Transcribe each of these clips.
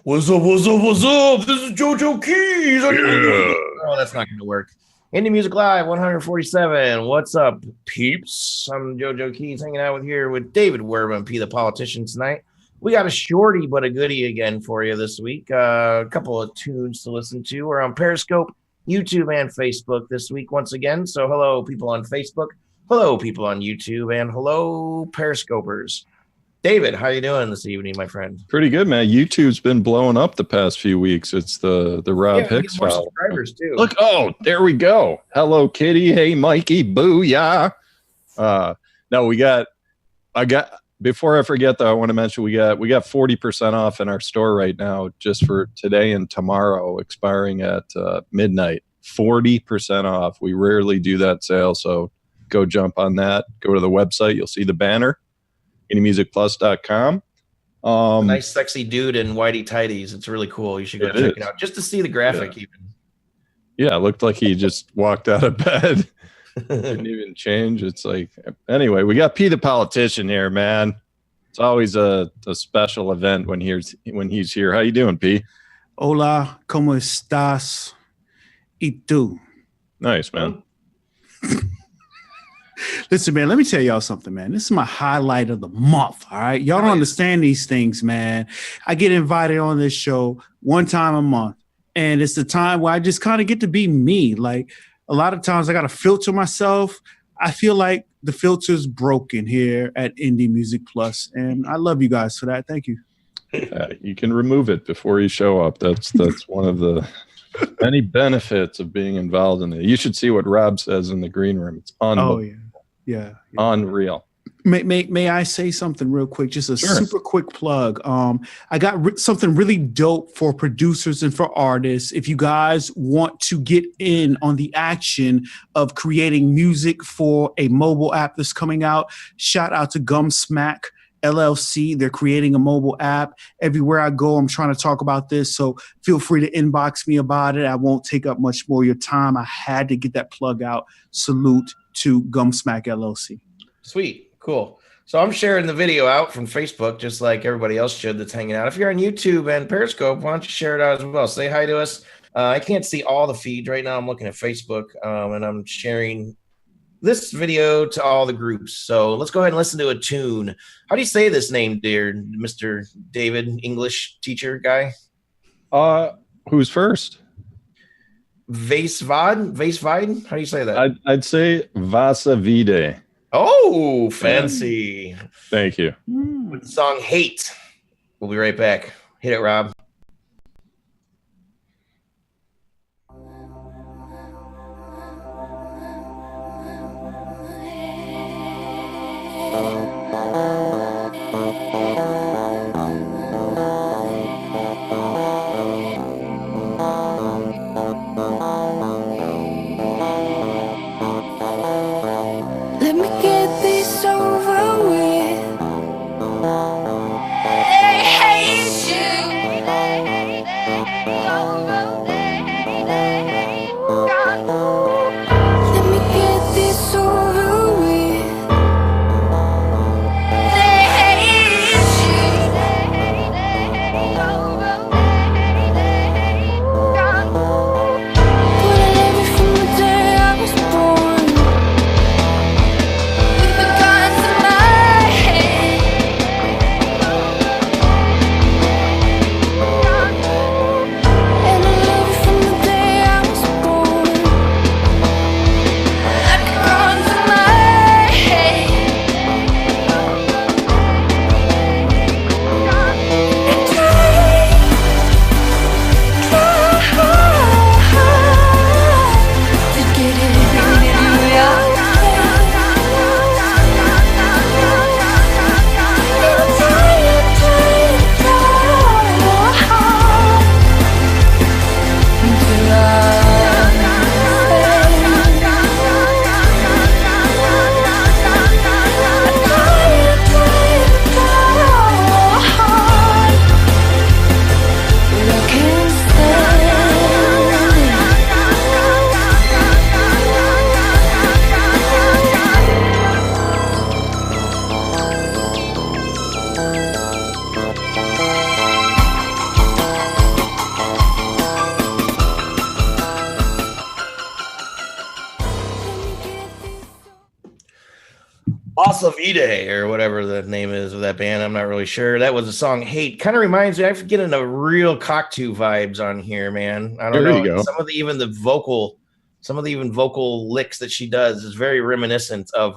What's up? What's up? What's up? This is JoeJoeKeys. Oh, that's not going to work. Indie Music Live 147. What's up, peeps? I'm JoeJoeKeys hanging out with David Werba and PThe Politician tonight. We got a shorty but a goodie again for you this week. A couple of tunes to listen to. We're on Periscope, YouTube, and Facebook this week once again. So hello, people on Facebook. Hello, people on YouTube. And hello, Periscopers. David, how you doing this evening, my friend? Pretty good, man. YouTube's been blowing up the past few weeks. It's the Rob Hicks more subscribers too. Look, oh, there we go. Hello, Kitty. Hey, Mikey. Booyah. Before I forget though, I want to mention we got 40% off in our store right now just for today and tomorrow, expiring at midnight. 40% off. We rarely do that sale, so go jump on that. Go to the website. You'll see the banner. IndieMusicPlus.com. Nice sexy dude in whitey tighties. It's really cool. You should go check it out just to see the graphic. Yeah, it looked like he just walked out of bed. Didn't even change. It's like, anyway, we got PThe Politician here, man. It's always a special event when he's here. How you doing, P? Hola, ¿cómo estás? ¿Y tú? Nice, man. Listen, man, let me tell y'all something, man. This is my highlight of the month, all right? Y'all don't understand these things, man. I get invited on this show one time a month, and it's the time where I just kind of get to be me. Like, a lot of times I got to filter myself. I feel like the filter's broken here at Indie Music Plus, and I love you guys for that. Thank you. You can remove it before you show up. That's one of the many benefits of being involved in it. You should see what Rob says in the green room. It's unbelievable. Oh, yeah. Unreal. May I say something real quick? Just a super quick plug. I got something really dope for producers and for artists. If you guys want to get in on the action of creating music for a mobile app that's coming out, shout out to Gumsmack LLC. They're creating a mobile app. Everywhere I go, I'm trying to talk about this. So feel free to inbox me about it. I won't take up much more of your time. I had to get that plug out. Salute to Gumsmack LLC. Sweet. Cool. So I'm sharing the video out from Facebook, just like everybody else should that's hanging out. If you're on YouTube and Periscope, why don't you share it out as well? Say hi to us. I can't see all the feeds right now. I'm looking at Facebook, and I'm sharing this video to all the groups. So let's go ahead and listen to a tune. How do you say this name, dear Mr. David, English teacher guy? Who's first? Vase Vide? Vase Vide? How do you say that? I'd say Vase Vide. Oh, fancy. Thank you. With the song Hate. We'll be right back. Hit it, Rob. Vase Vide or whatever the name is of that band. I'm not really sure. That was a song Hate. Kind of reminds me, I'm getting a real Cockatoo vibes on here, man. I don't know. Some of the vocal licks that she does is very reminiscent of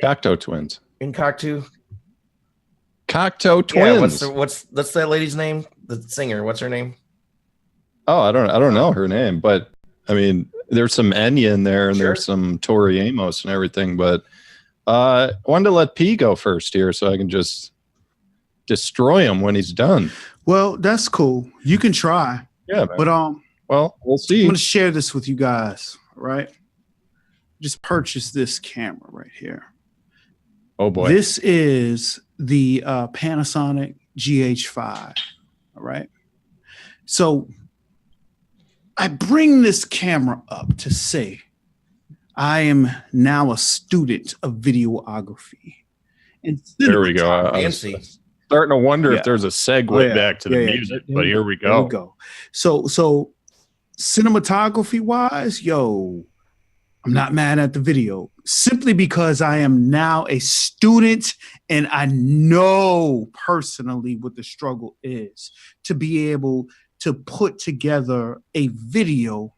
Cocteau Twins. In Cockatoo? Cocteau Twins. Yeah, what's that lady's name? The singer, what's her name? Oh, I don't know her name, but I mean, there's some Enya in there, and there's some Tori Amos and everything. But I wanted to let P go first here, so I can just destroy him when he's done. Well, that's cool. You can try. Yeah, man. But well, we'll see. I'm gonna share this with you guys. Right? Just purchase this camera right here. Oh boy, this is the Panasonic GH5. All right. So I bring this camera up to say I am now a student of videography. And there we go. I was starting to wonder if there's a segue back to the music, but here we go. There we go. So cinematography wise, I'm not mad at the video simply because I am now a student and I know personally what the struggle is to be able to put together a video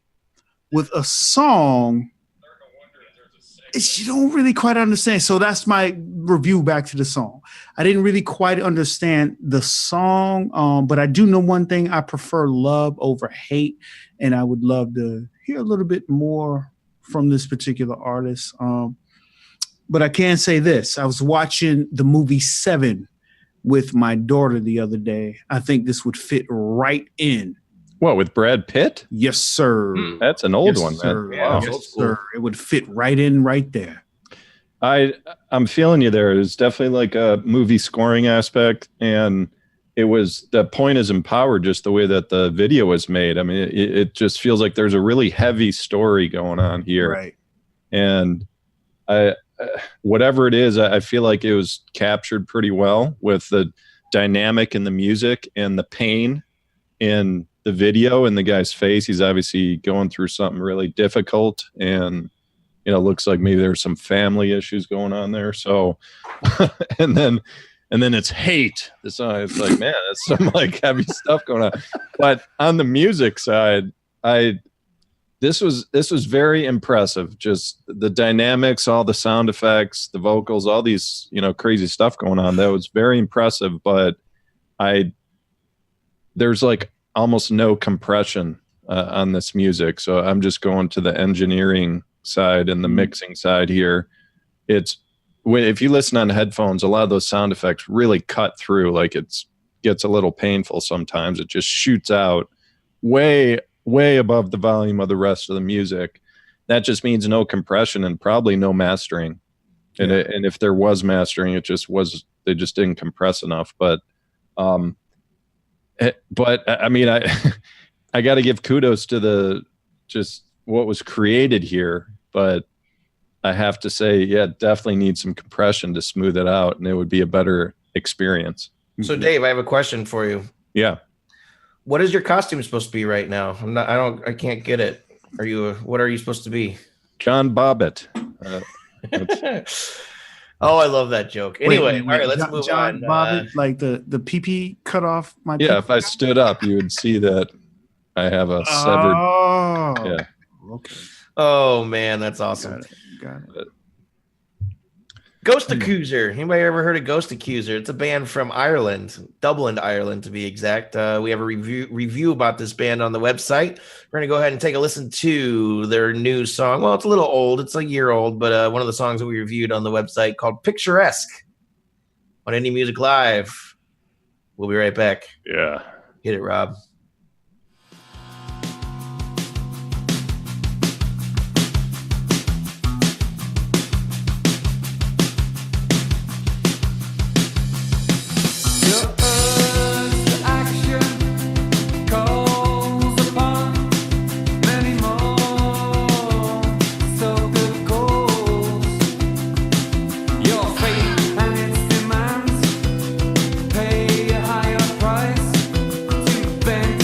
with a song. You don't really quite understand. So that's my review back to the song. I didn't really quite understand the song, but I do know one thing. I prefer love over hate, and I would love to hear a little bit more from this particular artist. But I can say this. I was watching the movie Seven with my daughter the other day. I think this would fit right in. What, with Brad Pitt? Yes, sir. That's an old one, sir. man. Wow. Yes, sir. It would fit right in right there. I'm feeling you there. It's definitely like a movie scoring aspect, and the point is empowered just the way that the video was made. I mean, it just feels like there's a really heavy story going on here. Right. And whatever it is, I feel like it was captured pretty well with the dynamic in the music and the pain in the video in the guy's face. He's obviously going through something really difficult, and looks like maybe there's some family issues going on there. So, and then it's hate. It's like, man, that's some like heavy stuff going on. But on the music side, this was very impressive. Just the dynamics, all the sound effects, the vocals, all these, crazy stuff going on. That was very impressive. But there's like almost no compression on this music. So I'm just going to the engineering side and the mixing side here. If you listen on headphones, a lot of those sound effects really cut through. Like gets a little painful sometimes. It just shoots out way above the volume of the rest of the music. That just means no compression and probably no mastering. And if there was mastering, they just didn't compress enough. But I mean, I got to give kudos to just what was created here. But I have to say, definitely need some compression to smooth it out, and it would be a better experience. So, Dave, I have a question for you. Yeah. What is your costume supposed to be right now? I can't get it. What are you supposed to be? John Bobbitt. Oh, I love that joke. Anyway, all right, let's move John on. Bobbitt, like the PP cut off my. Yeah, if I stood up, you would see that I have a severed. Oh, yeah. Okay. Oh man, that's awesome. Got it. Ghost Accuser. Anybody ever heard of Ghost Accuser? It's a band from Ireland, Dublin, Ireland, to be exact. We have a review about this band on the website. We're going to go ahead and take a listen to their new song. Well, it's a little old. It's a year old, but one of the songs that we reviewed on the website called Picturesque on Indie Music Live. We'll be right back. Yeah. Hit it, Rob. Bend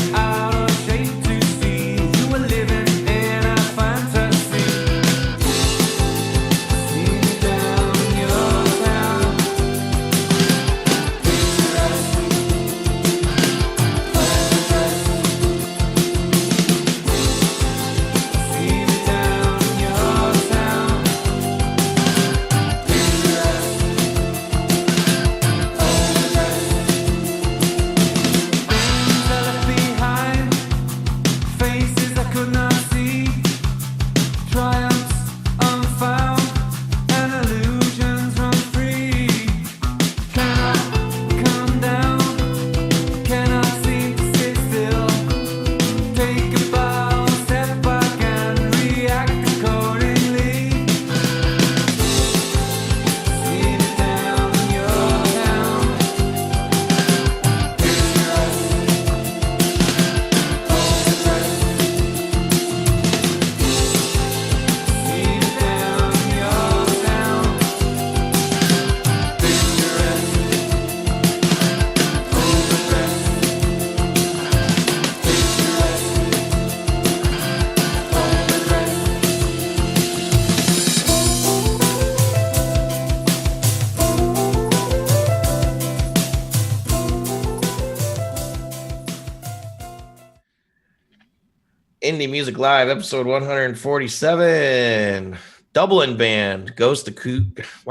Indie Music Live, episode 147. Dublin band, Why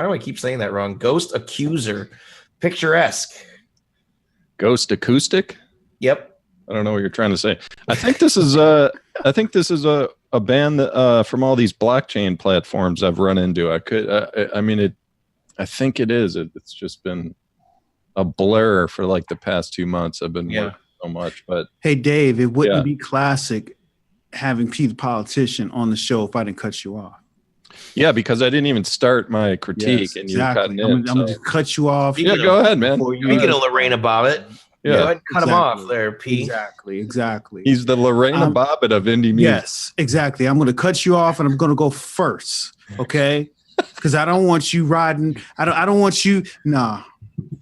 do I keep saying that wrong? Ghost Accuser, Picturesque. Ghost Acoustic? Yep. I don't know what you're trying to say. I think this is a band that, from all these blockchain platforms I've run into. I think it is. It's just been a blur for like the past 2 months. I've been working so much, but hey, Dave, it wouldn't be classic having P the Politician on the show if I didn't cut you off. Yeah, because I didn't even start my critique, and you're cutting in. I'm going to cut you off. Yeah, go ahead, man. Speaking of Lorena Bobbitt, go ahead and cut him off there, P. Exactly. He's the Lorena Bobbitt of indie music. Yes, exactly. I'm going to cut you off, and I'm going to go first, okay? Because I don't want you riding. I don't want you. Nah.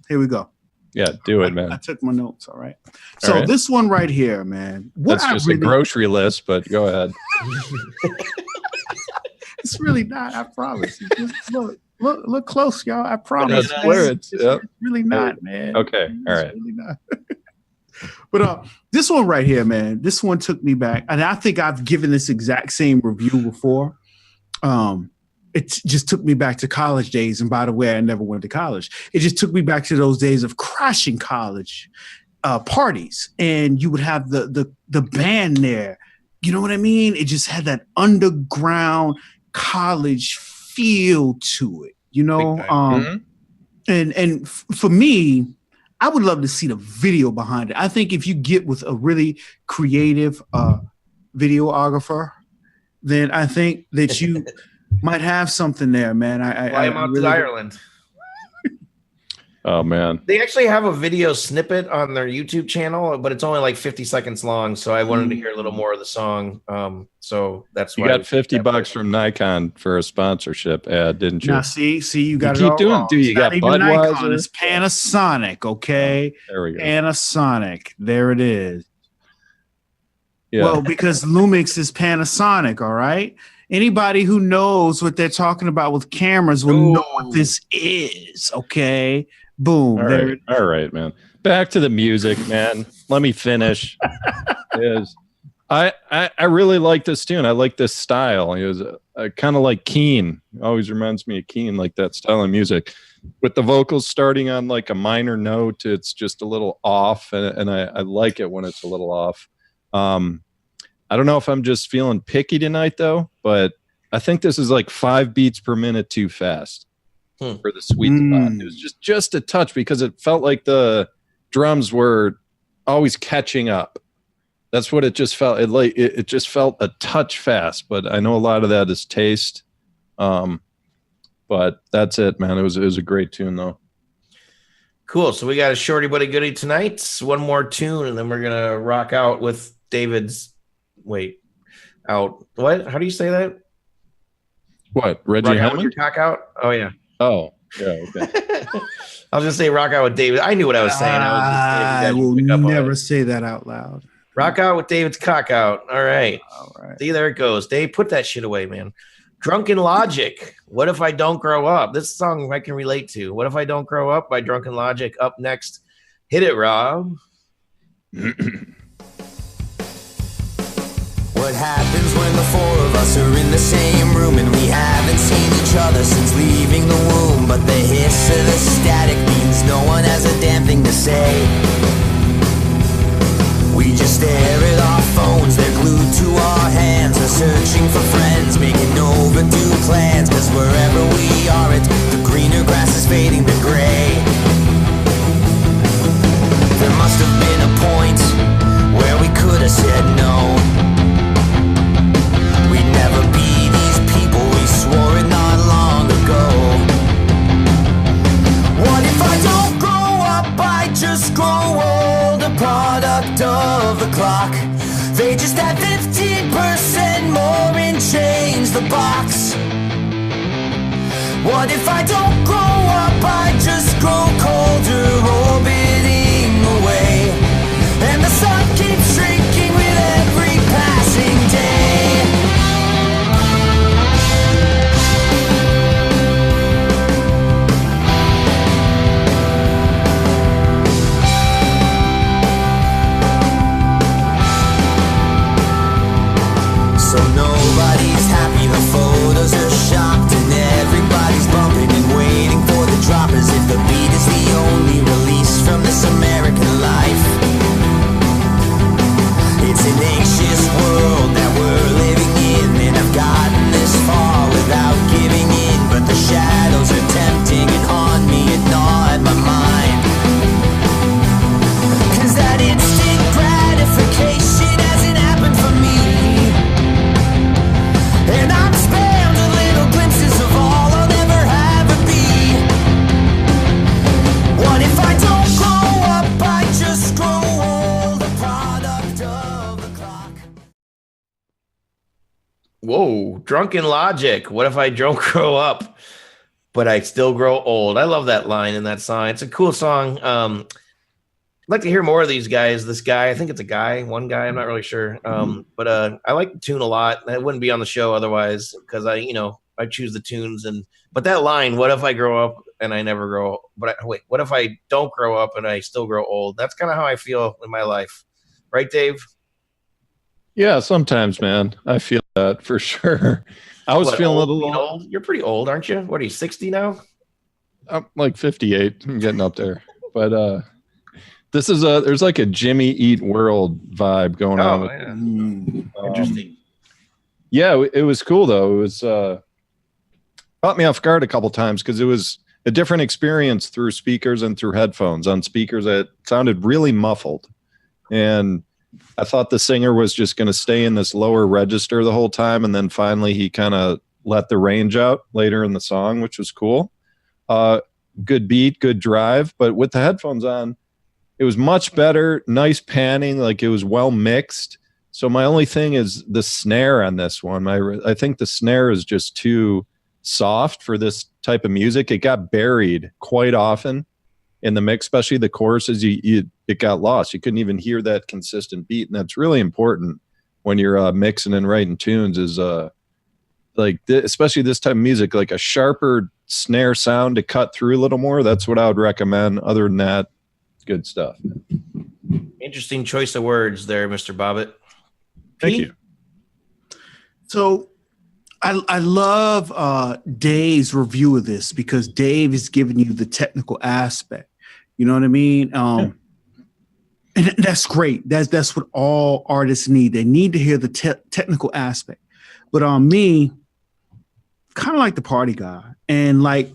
Here we go. Yeah, do it, man. I took my notes. All right. So this one right here, man. That's just a grocery list, but go ahead. It's really not. I promise. Just look close, y'all. I promise. It's really not, man. Okay. All right. Really not. But this one right here, man. This one took me back, and I think I've given this exact same review before. It just took me back to college days. And by the way, I never went to college. It just took me back to those days of crashing college parties. And you would have the band there. You know what I mean? It just had that underground college feel to it, you know? And for me, I would love to see the video behind it. I think if you get with a really creative videographer, then I think that you might have something there, man. Fly him out to Ireland. Oh, man. They actually have a video snippet on their YouTube channel, but it's only like 50 seconds long. So I wanted to hear a little more of the song. So that's why you got $50 from Nikon for a sponsorship ad, didn't you? Now, see, you got to keep doing wrong. Do you got Budweiser? Nikon, it's Panasonic, okay? There we go. Panasonic. There it is. Yeah. Well, because Lumix is Panasonic, all right? Anybody who knows what they're talking about with cameras will know what this is, okay? Boom. All right, man. Back to the music, man. Let me finish. I really like this tune. I like this style. It was kind of like Keen. Always reminds me of Keen, like that style of music. With the vocals starting on like a minor note, it's just a little off, and I like it when it's a little off. I don't know if I'm just feeling picky tonight, though, but I think this is like 5 beats per minute too fast for the sweet spot. It was just a touch because it felt like the drums were always catching up. That's what it just felt. It just felt a touch fast, but I know a lot of that is taste. But that's it, man. It was a great tune, though. Cool. So we got a shorty buddy goodie tonight. One more tune, and then we're gonna rock out with David's. Wait, out. What? How do you say that? What? Reggie Hammond? Your cock out? Oh yeah. Oh yeah. Okay. I was gonna say rock out with David. I knew what I was saying. I will never say that out loud. Rock out with David's cock out. All right. See, there it goes. Dave, put that shit away, man. Drunken Logic. What if I don't grow up? This song I can relate to. What if I don't grow up by Drunken Logic. Up next. Hit it, Rob. What happens when the 4 of us are in the same room and we haven't seen each other since leaving the womb? But the hiss of the static means no one has a damn thing to say. We just stare at our phones, they're glued to our hands. We're searching for friends, making overdue plans. Cause wherever we are, the greener grass is fading to gray. There must have been a point where we could have said no. We'd never be these people, we swore it not long ago. What if I don't grow up, I just grow old? A product of the clock. They just had 15% more and change the box. What if I don't grow up, I just grow colder, orbiting away. And the sun keeps shrinking with every passing day. Oh, Drunken Logic. What if I don't grow up, but I still grow old? I love that line in that song. It's a cool song. I'd like to hear more of these guys. This guy, I think it's a guy, one guy, I'm not really sure. But I like the tune a lot. It wouldn't be on the show otherwise because I choose the tunes. But that line, what if I grow up and I never grow up? Wait, what if I don't grow up and I still grow old? That's kind of how I feel in my life. Right, Dave? Yeah, sometimes, man. I feel that for sure. I was feeling a little old. You're pretty old, aren't you? What are you, 60 now? I'm like 58. I'm getting up there. But there's like a Jimmy Eat World vibe going on. Yeah. Interesting. Yeah, it was cool though. It was caught me off guard a couple times because it was a different experience through speakers and through headphones. On speakers, it sounded really muffled, and I thought the singer was just going to stay in this lower register the whole time, and then finally he kind of let the range out later in the song, which was cool. Good beat, good drive, but with the headphones on, it was much better. Nice panning, like it was well mixed. So my only thing is the snare on this one. I think the snare is just too soft for this type of music. It got buried quite often in the mix, especially the choruses. It got lost. You couldn't even hear that consistent beat, and that's really important when you're mixing and writing tunes. Is especially this type of music, like a sharper snare sound to cut through a little more. That's what I would recommend. Other than that, good stuff. Interesting choice of words there, Mr. Bobbitt. Thank you. So I love Dave's review of this because Dave is giving you the technical aspect. You know what I mean? And that's great. That's what all artists need. They need to hear the technical aspect. But on me, kind of like the party guy. And like,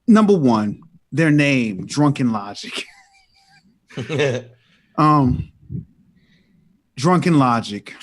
number one, their name, Drunken Logic. Drunken Logic.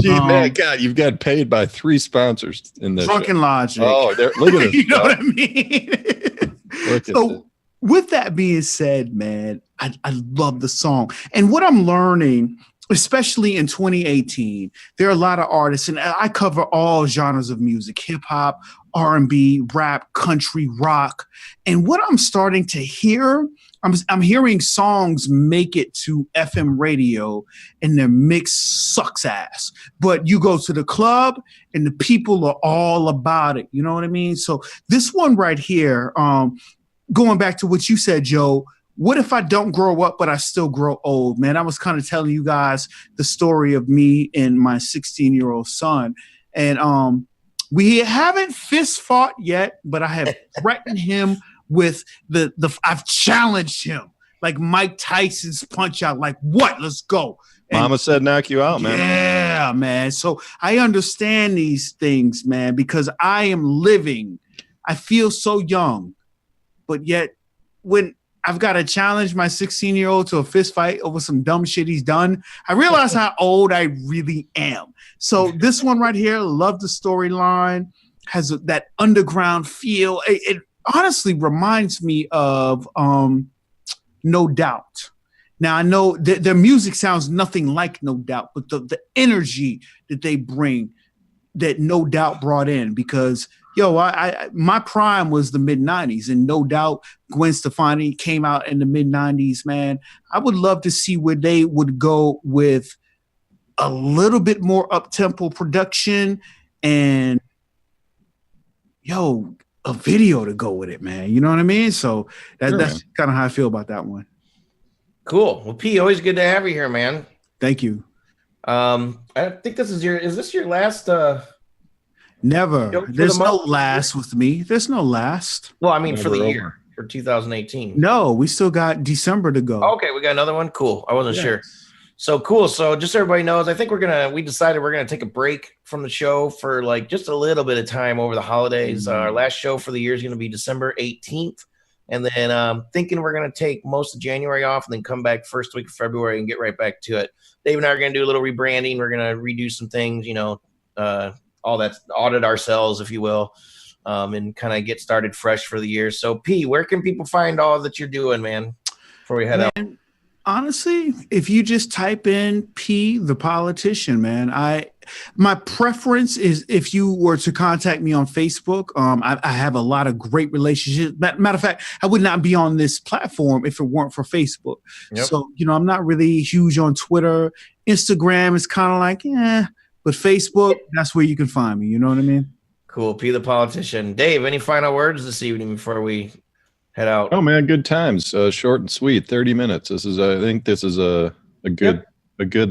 Gee, man, God, you've got paid by 3 sponsors in this. Drunken show. Logic. Oh, look at this. You know what I mean? So, with that being said, man, I love the song. And what I'm learning, especially in 2018, there are a lot of artists, and I cover all genres of music, hip hop, R&B, rap, country, rock. And what I'm starting to hear, I'm hearing songs make it to FM radio and their mix sucks ass. But you go to the club and the people are all about it. You know what I mean? So this one right here, going back to what you said, Joe, what if I don't grow up, but I still grow old? Man, I was kind of telling you guys the story of me and my 16-year-old son. And we haven't fist fought yet, but I have threatened him with I've challenged him like Mike Tyson's punch out, like, what? Let's go. And Mama said knock you out, man. Yeah, man. So I understand these things, man, because I am living. I feel so young, but yet when I've got to challenge my 16-year-old to a fist fight over some dumb shit he's done, I realize how old I really am. So this one right here, love the storyline, has that underground feel. It honestly reminds me of No Doubt. Now, I know their music sounds nothing like No Doubt, but the energy that they bring, that No Doubt brought in, because my prime was the mid-90s, and No Doubt, Gwen Stefani came out in the mid-90s, man. I would love to see where they would go with a little bit more up-tempo production and, a video to go with it, man. You know what I mean? So that's kind of how I feel about that one. Cool. Well, P, always good to have you here, man. Thank you. I think is this your last Never. There's no last with me. There's no last. Well, I mean, for the year, for 2018. No, we still got December to go. Okay, we got another one. Cool. I wasn't sure. So cool. So just so everybody knows, I think we decided we're gonna take a break from the show for like just a little bit of time over the holidays. Our last show for the year is gonna be December 18th. And then thinking we're gonna take most of January off and then come back first week of February and get right back to it. Dave and I are gonna do a little rebranding. We're gonna redo some things, all that, audit ourselves, if you will, and kind of get started fresh for the year. So P, where can people find all that you're doing, man, before we head out? Honestly, if you just type in the politician, man, my preference is if you were to contact me on Facebook. I have a lot of great relationships. Matter of fact, I would not be on this platform if it weren't for Facebook. Yep. So, I'm not really huge on Twitter. Instagram is kind of like, but Facebook, that's where you can find me. You know what I mean? Cool. The politician. Dave, any final words this evening before we head out? Oh man, good times. Short and sweet, 30 minutes. I think this is a good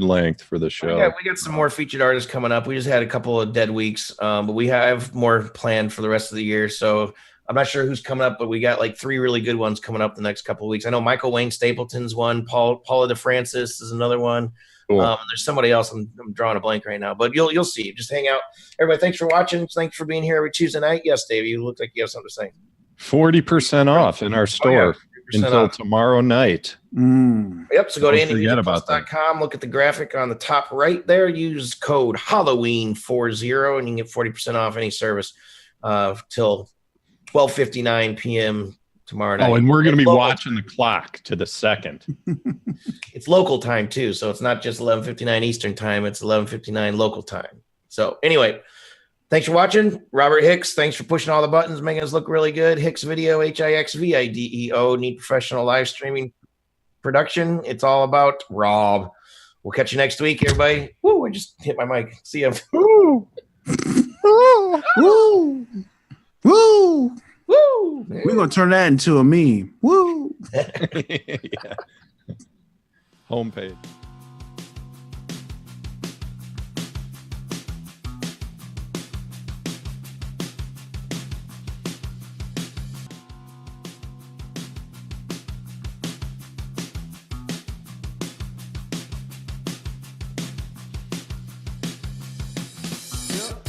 length for the show. We got some more featured artists coming up. We just had a couple of dead weeks, but we have more planned for the rest of the year. So I'm not sure who's coming up, but we got like 3 really good ones coming up the next couple of weeks. I know Michael Wayne Stapleton's one. Paula DeFrancis is another one. Cool. There's somebody else. I'm drawing a blank right now, but you'll see. Just hang out. Everybody, thanks for watching. Thanks for being here every Tuesday night. Yes, Dave, you look like you have something to say. 40% off in our store until tomorrow night. Yep. So go to indiemusicplus.com. Look at the graphic on the top right there. Use code Halloween40 and you can get 40% off any service till 12:59 p.m. tomorrow night. Oh, and we're going to be watching the clock to the second. It's local time too, so it's not just 11:59 Eastern time. It's 11:59 local time. So anyway. Thanks for watching. Robert Hicks, thanks for pushing all the buttons, making us look really good. Hixvideo, Hixvideo. Need professional live streaming production. It's all about Rob. We'll catch you next week, everybody. Woo, I just hit my mic. See you. Woo. Woo. Woo. Woo. Woo. We're going to turn that into a meme. Woo. Yeah. Homepage. Yep.